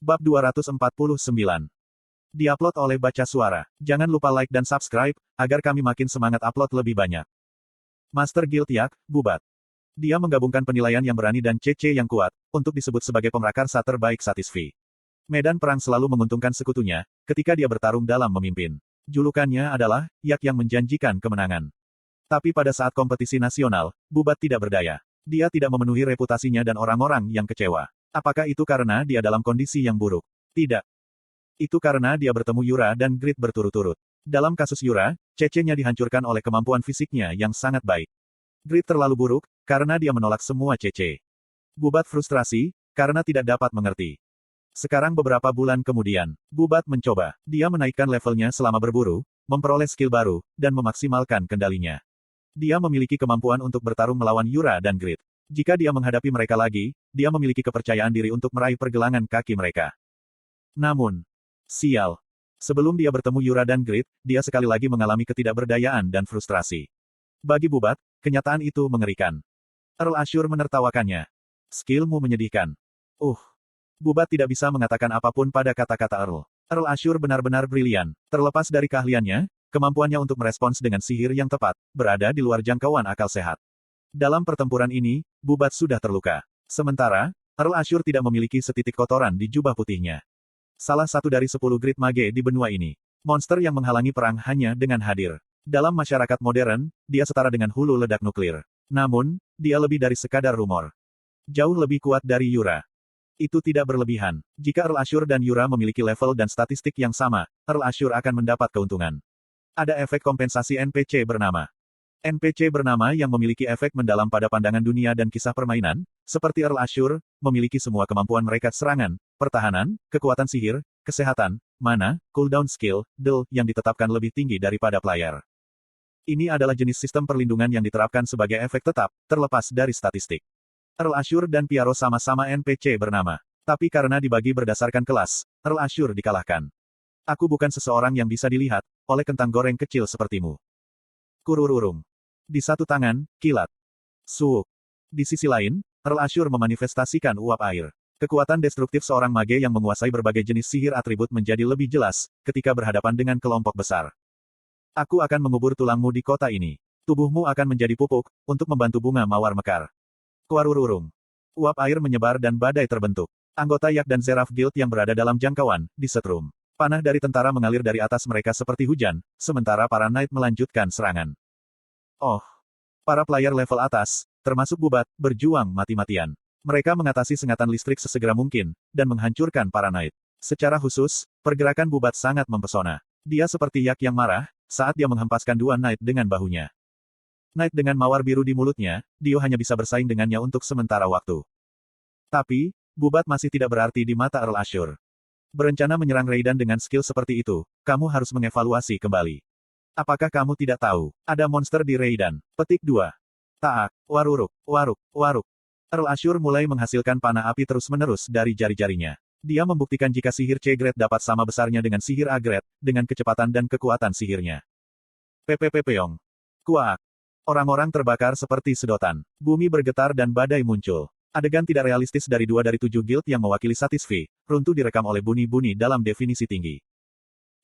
Bab 249. Diupload oleh Baca Suara. Jangan lupa like dan subscribe, agar kami makin semangat upload lebih banyak. Master Guild Yak, Bubat. Dia menggabungkan penilaian yang berani dan CC yang kuat, untuk disebut sebagai pemrakarsa terbaik Satisfy. Medan perang selalu menguntungkan sekutunya, ketika dia bertarung dalam memimpin. Julukannya adalah, Yak yang menjanjikan kemenangan. Tapi pada saat kompetisi nasional, Bubat tidak berdaya. Dia tidak memenuhi reputasinya dan orang-orang yang kecewa. Apakah itu karena dia dalam kondisi yang buruk? Tidak. Itu karena dia bertemu Yura dan Grid berturut-turut. Dalam kasus Yura, CC-nya dihancurkan oleh kemampuan fisiknya yang sangat baik. Grid terlalu buruk, karena dia menolak semua CC. Bubat frustrasi, karena tidak dapat mengerti. Sekarang beberapa bulan kemudian, Bubat mencoba. Dia menaikkan levelnya selama berburu, memperoleh skill baru, dan memaksimalkan kendalinya. Dia memiliki kemampuan untuk bertarung melawan Yura dan Grid. Jika dia menghadapi mereka lagi, dia memiliki kepercayaan diri untuk meraih pergelangan kaki mereka. Namun, sial. Sebelum dia bertemu Yura dan Grid, dia sekali lagi mengalami ketidakberdayaan dan frustrasi. Bagi Bubat, kenyataan itu mengerikan. Earl Ashur menertawakannya. Skillmu menyedihkan. Bubat tidak bisa mengatakan apapun pada kata-kata Earl. Earl Ashur benar-benar brilian. Terlepas dari keahliannya, kemampuannya untuk merespons dengan sihir yang tepat, berada di luar jangkauan akal sehat. Dalam pertempuran ini, Bubat sudah terluka. Sementara, Earl Ashur tidak memiliki setitik kotoran di jubah putihnya. Salah satu dari 10 grid mage di benua ini. Monster yang menghalangi perang hanya dengan hadir. Dalam masyarakat modern, dia setara dengan hulu ledak nuklir. Namun, dia lebih dari sekadar rumor. Jauh lebih kuat dari Yura. Itu tidak berlebihan. Jika Earl Ashur dan Yura memiliki level dan statistik yang sama, Earl Ashur akan mendapat keuntungan. Ada efek kompensasi NPC bernama. NPC bernama yang memiliki efek mendalam pada pandangan dunia dan kisah permainan, seperti Earl Ashur, memiliki semua kemampuan mereka serangan, pertahanan, kekuatan sihir, kesehatan, mana, cooldown skill, DL, yang ditetapkan lebih tinggi daripada player. Ini adalah jenis sistem perlindungan yang diterapkan sebagai efek tetap, terlepas dari statistik. Earl Ashur dan Piaro sama-sama NPC bernama. Tapi karena dibagi berdasarkan kelas, Earl Ashur dikalahkan. Aku bukan seseorang yang bisa dilihat oleh kentang goreng kecil sepertimu. Kurururung. Di satu tangan, kilat. Suuk. Di sisi lain, Earl Ashur memanifestasikan uap air. Kekuatan destruktif seorang mage yang menguasai berbagai jenis sihir atribut menjadi lebih jelas, ketika berhadapan dengan kelompok besar. Aku akan mengubur tulangmu di kota ini. Tubuhmu akan menjadi pupuk, untuk membantu bunga mawar mekar. Kuarururung. Uap air menyebar dan badai terbentuk. Anggota Yak dan Zeraf Guild yang berada dalam jangkauan, disetrum. Panah dari tentara mengalir dari atas mereka seperti hujan, sementara para knight melanjutkan serangan. Para player level atas, termasuk Bubat, berjuang mati-matian. Mereka mengatasi sengatan listrik sesegera mungkin, dan menghancurkan para knight. Secara khusus, pergerakan Bubat sangat mempesona. Dia seperti Yak yang marah, saat dia menghempaskan dua knight dengan bahunya. Knight dengan mawar biru di mulutnya, Dio hanya bisa bersaing dengannya untuk sementara waktu. Tapi, Bubat masih tidak berarti di mata Earl Ashur. Berencana menyerang Raiden dengan skill seperti itu, kamu harus mengevaluasi kembali. Apakah kamu tidak tahu, ada monster di Raiden? Petik 2. Taak, waruruk, waruk, waruk. Earl Ashur mulai menghasilkan panah api terus-menerus dari jari-jarinya. Dia membuktikan jika sihir C-Grade dapat sama besarnya dengan sihir A-Grade, dengan kecepatan dan kekuatan sihirnya. Pepepepeong. Kuak. Orang-orang terbakar seperti sedotan. Bumi bergetar dan badai muncul. Adegan tidak realistis dari 2 dari 7 guild yang mewakili Satisfy, runtuh direkam oleh Buni-Buni dalam definisi tinggi.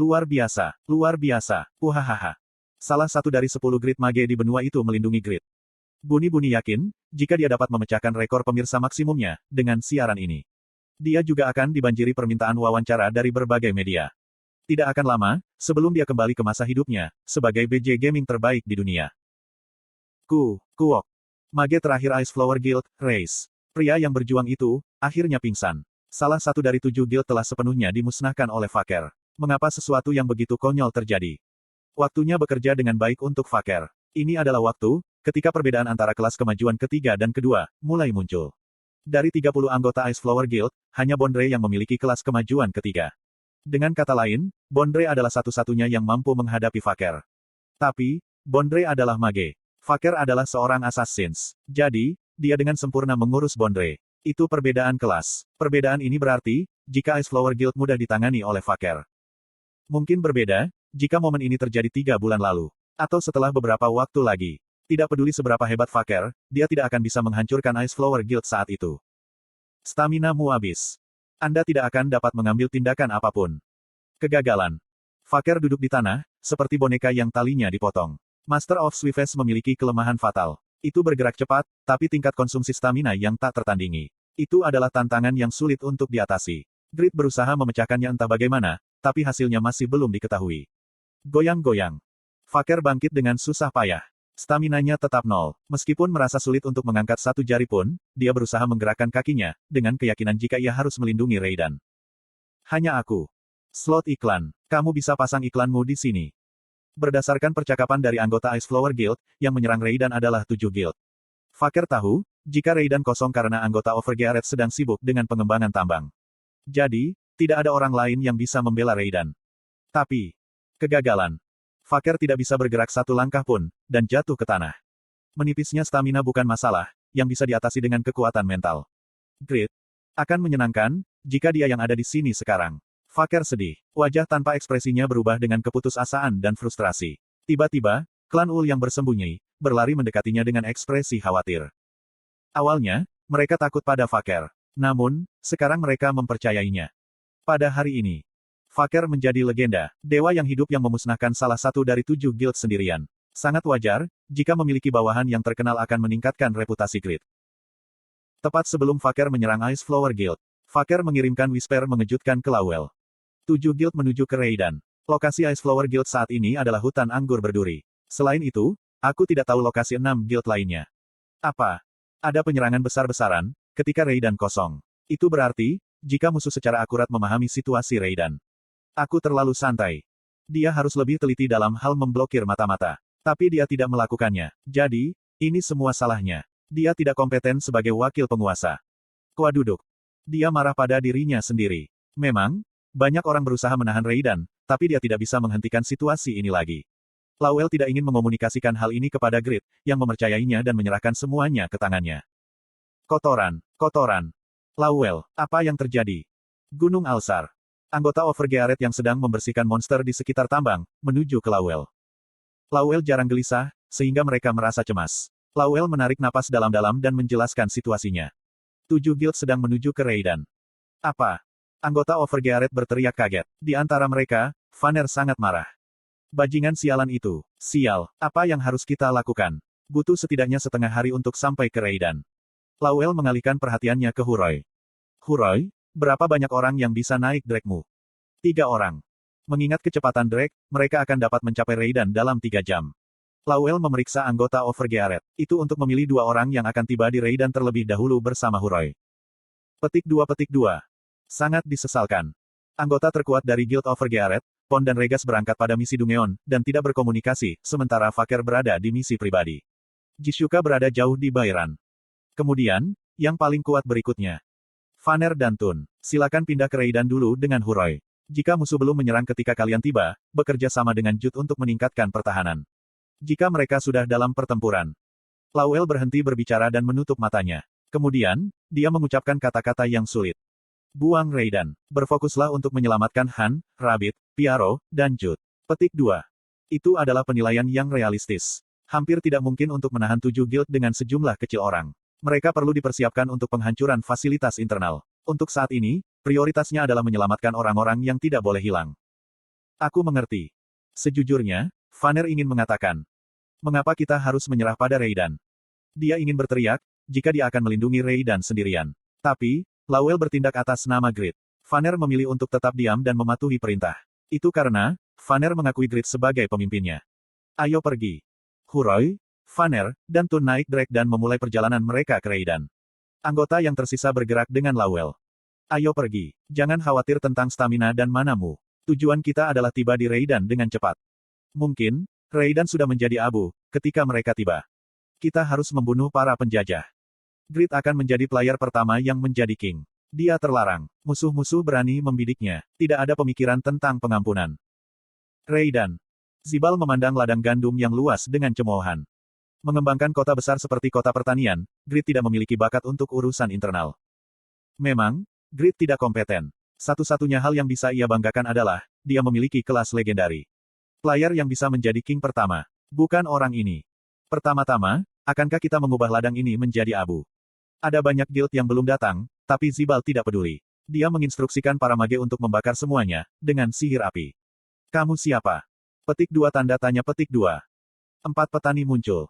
Luar biasa, luar biasa, uhahaha. Salah satu dari 10 grid mage di benua itu melindungi grid. Buni-Buni yakin, jika dia dapat memecahkan rekor pemirsa maksimumnya, dengan siaran ini. Dia juga akan dibanjiri permintaan wawancara dari berbagai media. Tidak akan lama, sebelum dia kembali ke masa hidupnya, sebagai BJ gaming terbaik di dunia. Kuok. Mage terakhir Ice Flower Guild, Reis. Pria yang berjuang itu, akhirnya pingsan. Salah satu dari 7 guild telah sepenuhnya dimusnahkan oleh Faker. Mengapa sesuatu yang begitu konyol terjadi? Waktunya bekerja dengan baik untuk Faker. Ini adalah waktu, ketika perbedaan antara kelas kemajuan ketiga dan kedua, mulai muncul. Dari 30 anggota Ice Flower Guild, hanya Bondre yang memiliki kelas kemajuan ketiga. Dengan kata lain, Bondre adalah satu-satunya yang mampu menghadapi Faker. Tapi, Bondre adalah mage. Faker adalah seorang assassins. Jadi, dia dengan sempurna mengurus Bondre. Itu perbedaan kelas. Perbedaan ini berarti, jika Ice Flower Guild mudah ditangani oleh Faker. Mungkin berbeda, jika momen ini terjadi 3 bulan lalu. Atau setelah beberapa waktu lagi. Tidak peduli seberapa hebat Faker, dia tidak akan bisa menghancurkan Ice Flower Guild saat itu. Stamina mu habis. Anda tidak akan dapat mengambil tindakan apapun. Kegagalan. Faker duduk di tanah, seperti boneka yang talinya dipotong. Master of Swiftness memiliki kelemahan fatal. Itu bergerak cepat, tapi tingkat konsumsi stamina yang tak tertandingi. Itu adalah tantangan yang sulit untuk diatasi. Grid berusaha memecahkannya entah bagaimana, tapi hasilnya masih belum diketahui. Goyang-goyang. Faker bangkit dengan susah payah. Staminanya tetap nol. Meskipun merasa sulit untuk mengangkat satu jari pun, dia berusaha menggerakkan kakinya, dengan keyakinan jika ia harus melindungi Raiden. Hanya aku. Slot iklan. Kamu bisa pasang iklanmu di sini. Berdasarkan percakapan dari anggota Ice Flower Guild, yang menyerang Raiden adalah 7 guild. Faker tahu, jika Raiden kosong karena anggota Overgearet sedang sibuk dengan pengembangan tambang. Jadi, tidak ada orang lain yang bisa membela Raiden. Tapi, kegagalan. Faker tidak bisa bergerak satu langkah pun, dan jatuh ke tanah. Menipisnya stamina bukan masalah, yang bisa diatasi dengan kekuatan mental. Grid. Akan menyenangkan, jika dia yang ada di sini sekarang. Faker sedih. Wajah tanpa ekspresinya berubah dengan keputusasaan dan frustrasi. Tiba-tiba, klan Ul yang bersembunyi, berlari mendekatinya dengan ekspresi khawatir. Awalnya, mereka takut pada Faker. Namun, sekarang mereka mempercayainya. Pada hari ini, Faker menjadi legenda, dewa yang hidup yang memusnahkan salah satu dari 7 guild sendirian. Sangat wajar, jika memiliki bawahan yang terkenal akan meningkatkan reputasi Grid. Tepat sebelum Faker menyerang Ice Flower Guild, Faker mengirimkan Whisper mengejutkan ke Lawel. 7 guild menuju ke Raiden. Lokasi Ice Flower Guild saat ini adalah hutan anggur berduri. Selain itu, aku tidak tahu lokasi 6 guild lainnya. Apa? Ada penyerangan besar-besaran, ketika Raiden kosong. Itu berarti, jika musuh secara akurat memahami situasi Raiden. Aku terlalu santai. Dia harus lebih teliti dalam hal memblokir mata-mata. Tapi dia tidak melakukannya. Jadi, ini semua salahnya. Dia tidak kompeten sebagai wakil penguasa. Kuaduduk. Dia marah pada dirinya sendiri. Memang, banyak orang berusaha menahan Raiden, tapi dia tidak bisa menghentikan situasi ini lagi. Lawel tidak ingin mengomunikasikan hal ini kepada Grid, yang mempercayainya dan menyerahkan semuanya ke tangannya. Kotoran. Kotoran. Lawel, apa yang terjadi? Gunung Alsar. Anggota Overgearet yang sedang membersihkan monster di sekitar tambang, menuju ke Lawel. Lawel jarang gelisah, sehingga mereka merasa cemas. Lawel menarik napas dalam-dalam dan menjelaskan situasinya. 7 guild sedang menuju ke Raiden. Apa? Anggota Overgearet berteriak kaget. Di antara mereka, Vanner sangat marah. Bajingan sialan itu. Sial, apa yang harus kita lakukan? Butuh setidaknya setengah hari untuk sampai ke Raiden. Lawel mengalihkan perhatiannya ke Huroy. Huroy? Berapa banyak orang yang bisa naik Drake-mu? 3 orang. Mengingat kecepatan Drake, mereka akan dapat mencapai Raiden dalam 3 jam. Lawel memeriksa anggota Overgearet. Itu untuk memilih 2 orang yang akan tiba di Raiden terlebih dahulu bersama Huroy. Petik 2. Sangat disesalkan. Anggota terkuat dari Guild Overgearet, Pon dan Regas berangkat pada misi Dungeon, dan tidak berkomunikasi, sementara Faker berada di misi pribadi. Jishuka berada jauh di Bairan. Kemudian, yang paling kuat berikutnya. Vanner dan Tun, silakan pindah ke Raiden dulu dengan Huroy. Jika musuh belum menyerang ketika kalian tiba, bekerja sama dengan Jut untuk meningkatkan pertahanan. Jika mereka sudah dalam pertempuran. Lawel berhenti berbicara dan menutup matanya. Kemudian, dia mengucapkan kata-kata yang sulit. Buang Raiden. Berfokuslah untuk menyelamatkan Han, Rabbit, Piaro, dan Jut. Petik 2. Itu adalah penilaian yang realistis. Hampir tidak mungkin untuk menahan 7 guild dengan sejumlah kecil orang. Mereka perlu dipersiapkan untuk penghancuran fasilitas internal. Untuk saat ini, prioritasnya adalah menyelamatkan orang-orang yang tidak boleh hilang. Aku mengerti. Sejujurnya, Vanner ingin mengatakan. Mengapa kita harus menyerah pada Raiden? Dia ingin berteriak, jika dia akan melindungi Raiden sendirian. Tapi, Lawel bertindak atas nama Grid. Vanner memilih untuk tetap diam dan mematuhi perintah. Itu karena, Vanner mengakui Grid sebagai pemimpinnya. Ayo pergi. Huroy, Vanner, dan Tun naik Drake dan memulai perjalanan mereka ke Raiden. Anggota yang tersisa bergerak dengan Lawel. Ayo pergi. Jangan khawatir tentang stamina dan manamu. Tujuan kita adalah tiba di Raiden dengan cepat. Mungkin, Raiden sudah menjadi abu, ketika mereka tiba. Kita harus membunuh para penjajah. Grid akan menjadi player pertama yang menjadi king. Dia terlarang. Musuh-musuh berani membidiknya. Tidak ada pemikiran tentang pengampunan. Raiden. Zibal memandang ladang gandum yang luas dengan cemoohan. Mengembangkan kota besar seperti kota pertanian, Grid tidak memiliki bakat untuk urusan internal. Memang, Grid tidak kompeten. Satu-satunya hal yang bisa ia banggakan adalah, dia memiliki kelas legendari. Player yang bisa menjadi king pertama. Bukan orang ini. Pertama-tama, akankah kita mengubah ladang ini menjadi abu? Ada banyak guild yang belum datang, tapi Zibal tidak peduli. Dia menginstruksikan para mage untuk membakar semuanya, dengan sihir api. Kamu siapa? Petik 2 tanda tanya petik 2. 4 petani muncul.